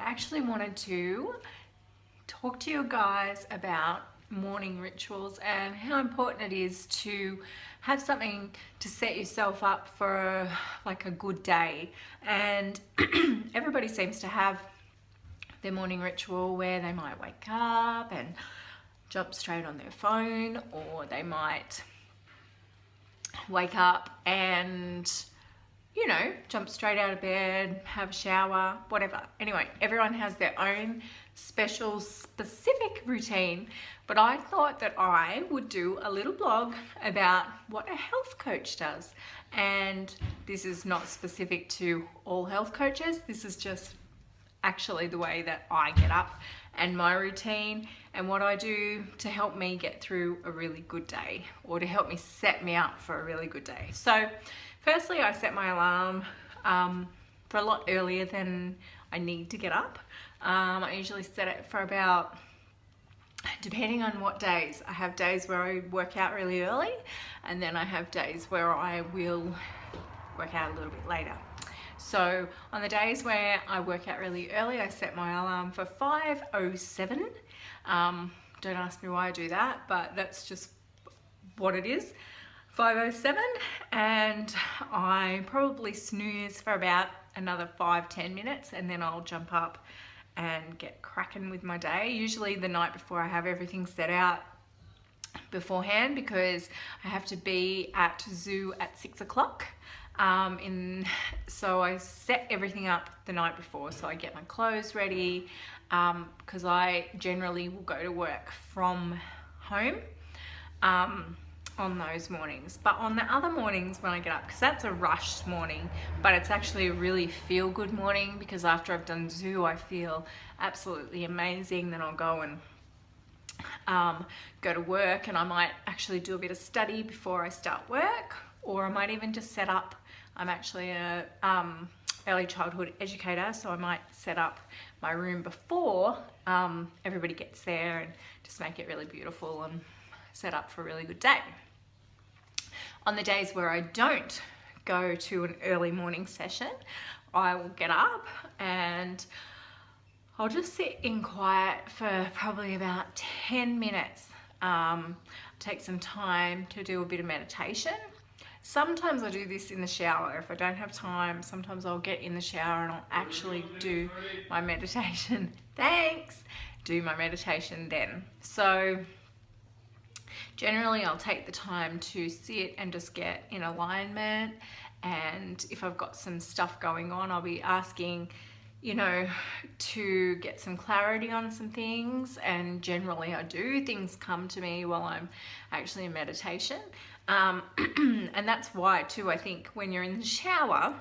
actually wanted to talk to you guys about morning rituals and how important it is to have something to set yourself up for like a good day. And everybody seems to have their morning ritual where they might wake up and jump straight on their phone, or they might wake up and jump straight out of bed, have a shower, whatever. Anyway, everyone has their own special, specific routine, but I thought that I would do a little blog about what a health coach does. And this is not specific to all health coaches. This is just actually the way that I get up and my routine and what I do to help me get through a really good day, or to help me set me up for a really good day. So firstly, I set my alarm for a lot earlier than I need to get up. I usually set it for about, depending on what days. I have days where I work out really early, and then I have days where I will work out a little bit later. So on the days where I work out really early, I set my alarm for 5:07. Don't ask me why I do that, but that's just what it is. 5:07, and I probably snooze for about another 5-10 minutes, and then I'll jump up and get cracking with my day. Usually the night before, I have everything set out beforehand because I have to be at zoo at 6 o'clock. So I set everything up the night before, so I get my clothes ready, because I generally will go to work from home on those mornings. But on the other mornings when I get up, because that's a rushed morning, but it's actually a really feel good morning, because after I've done zoo I feel absolutely amazing. Then I'll go and go to work, and I might actually do a bit of study before I start work, or I might even just set up. I'm actually a early childhood educator, so I might set up my room before everybody gets there and just make it really beautiful and set up for a really good day. On the days where I don't go to an early morning session, I will get up and I'll just sit in quiet for probably about 10 minutes. Take some time to do a bit of meditation. Sometimes I do this in the shower. If I don't have time, sometimes I'll get in the shower and I'll actually do my meditation. Thanks! Do my meditation then. So generally I'll take the time to sit and just get in alignment, and if I've got some stuff going on, I'll be asking to get some clarity on some things, and generally I do. Things come to me while I'm actually in meditation. And that's why too, I think when you're in the shower,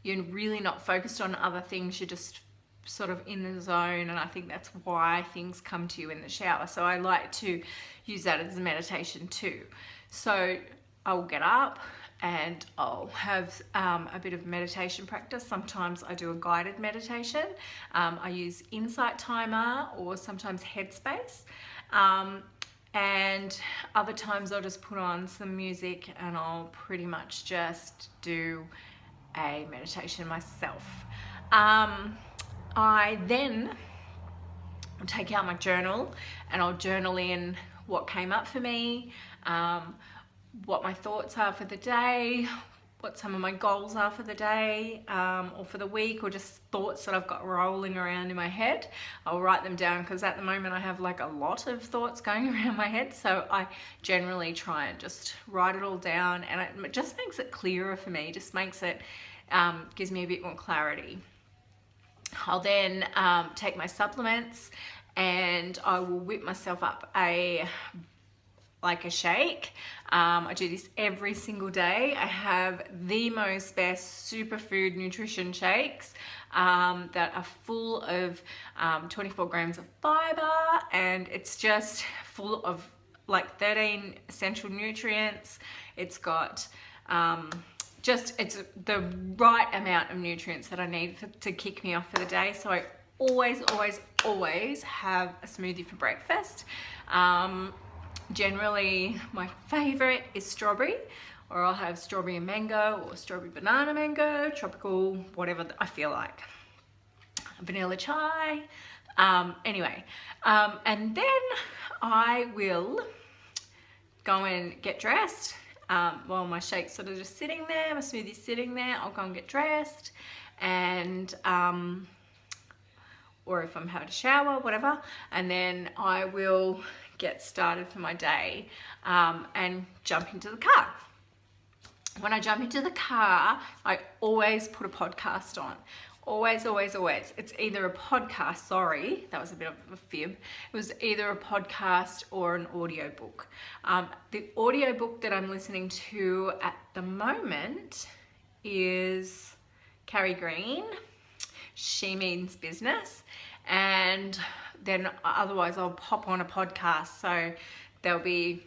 you're really not focused on other things, you're just sort of in the zone, and I think that's why things come to you in the shower. So I like to use that as a meditation too. So I'll get up and I'll have a bit of meditation practice. Sometimes I do a guided meditation. I use Insight Timer or sometimes Headspace. And other times I'll just put on some music and I'll pretty much just do a meditation myself. I then take out my journal and I'll journal in what came up for me, what my thoughts are for the day, what some of my goals are for the day, or for the week, or just thoughts that I've got rolling around in my head. I'll write them down, because at the moment I have like a lot of thoughts going around my head, so I generally try and just write it all down, and it just makes it clearer for me, just makes it, gives me a bit more clarity. I'll then take my supplements and I will whip myself up like a shake. I do this every single day. I have the most best superfood nutrition shakes that are full of 24 grams of fiber, and it's just full of like 13 essential nutrients. It's got it's the right amount of nutrients that I need to kick me off for the day. So I always have a smoothie for breakfast. Generally my favorite is strawberry, or I'll have strawberry and mango, or strawberry banana mango, tropical, whatever I feel like. vanilla chai. Anyway, and then I will go and get dressed. While my shake's sort of just sitting there, my smoothie's sitting there, I'll go and get dressed, and or if I'm having a shower, whatever, and then I will get started for my day and jump into the car. When I jump into the car, I always put a podcast on. Always, always, always. It's either a podcast, sorry, that was a bit of a fib. It was either a podcast or an audiobook. The audiobook that I'm listening to at the moment is Carrie Green, She Means Business. And then otherwise I'll pop on a podcast. So there'll be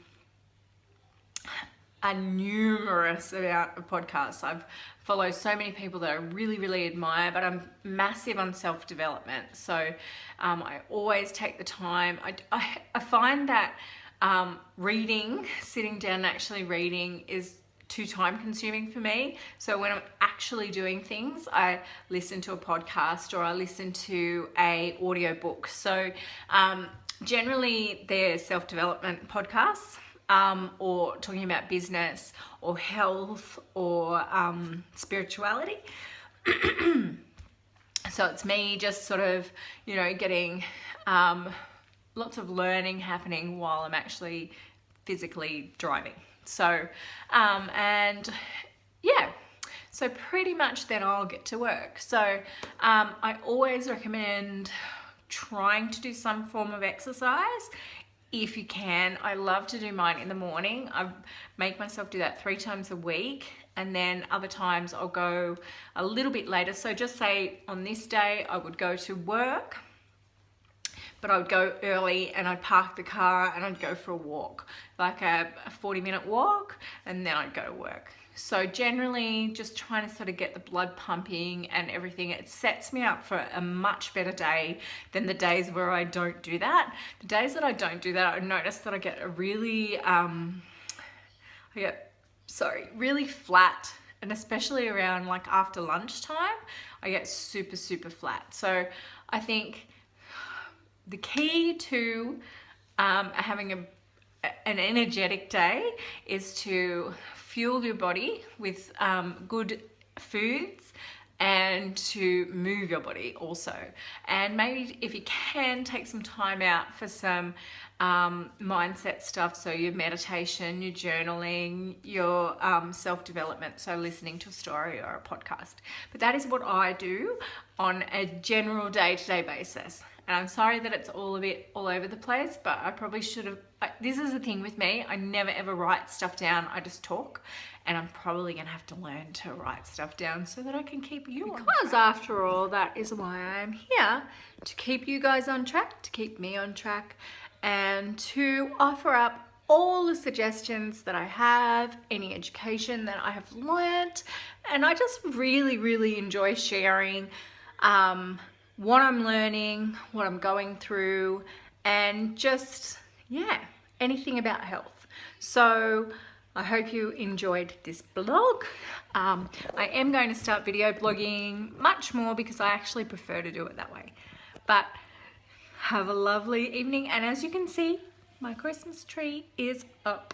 a numerous amount of podcasts. I've followed so many people that I really, really admire, but I'm massive on self-development. So I always take the time. I find that reading, sitting down and actually reading is too time consuming for me. So when I'm actually doing things, I listen to a podcast or I listen to a audiobook. So generally they're self-development podcasts. Or talking about business or health or spirituality. So it's me just sort of, you know, getting lots of learning happening while I'm actually physically driving. So, and yeah, so pretty much then I'll get to work. So I always recommend trying to do some form of exercise. If you can. I love to do mine in the morning. I make myself do that 3 times a week, and then other times I'll go a little bit later. So just say on this day I would go to work, but I would go early and I'd park the car and I'd go for a walk, like a 40-minute walk, and then I'd go to work. So generally just trying to sort of get the blood pumping and everything. It sets me up for a much better day than the days where I don't do that. The days that I don't do that, I notice that I get a really, really flat, and especially around like after lunchtime, I get super, super flat. So I think the key to having an energetic day is to fuel your body with good foods and to move your body also. And maybe if you can, take some time out for some mindset stuff. So your meditation, your journaling, your self-development. So listening to a story or a podcast. But that is what I do on a general day-to-day basis. And I'm sorry that it's all a bit all over the place, but I probably should have, this is the thing with me, I never ever write stuff down, I just talk. And I'm probably gonna have to learn to write stuff down so that I can keep you on track. Because after all, that is why I'm here, to keep you guys on track, to keep me on track, and to offer up all the suggestions that I have, any education that I have learnt. And I just really, really enjoy sharing what I'm learning, what I'm going through, and just, yeah, anything about health. So I hope you enjoyed this blog. I am going to start video blogging much more because I actually prefer to do it that way. But have a lovely evening, and as you can see, my Christmas tree is up.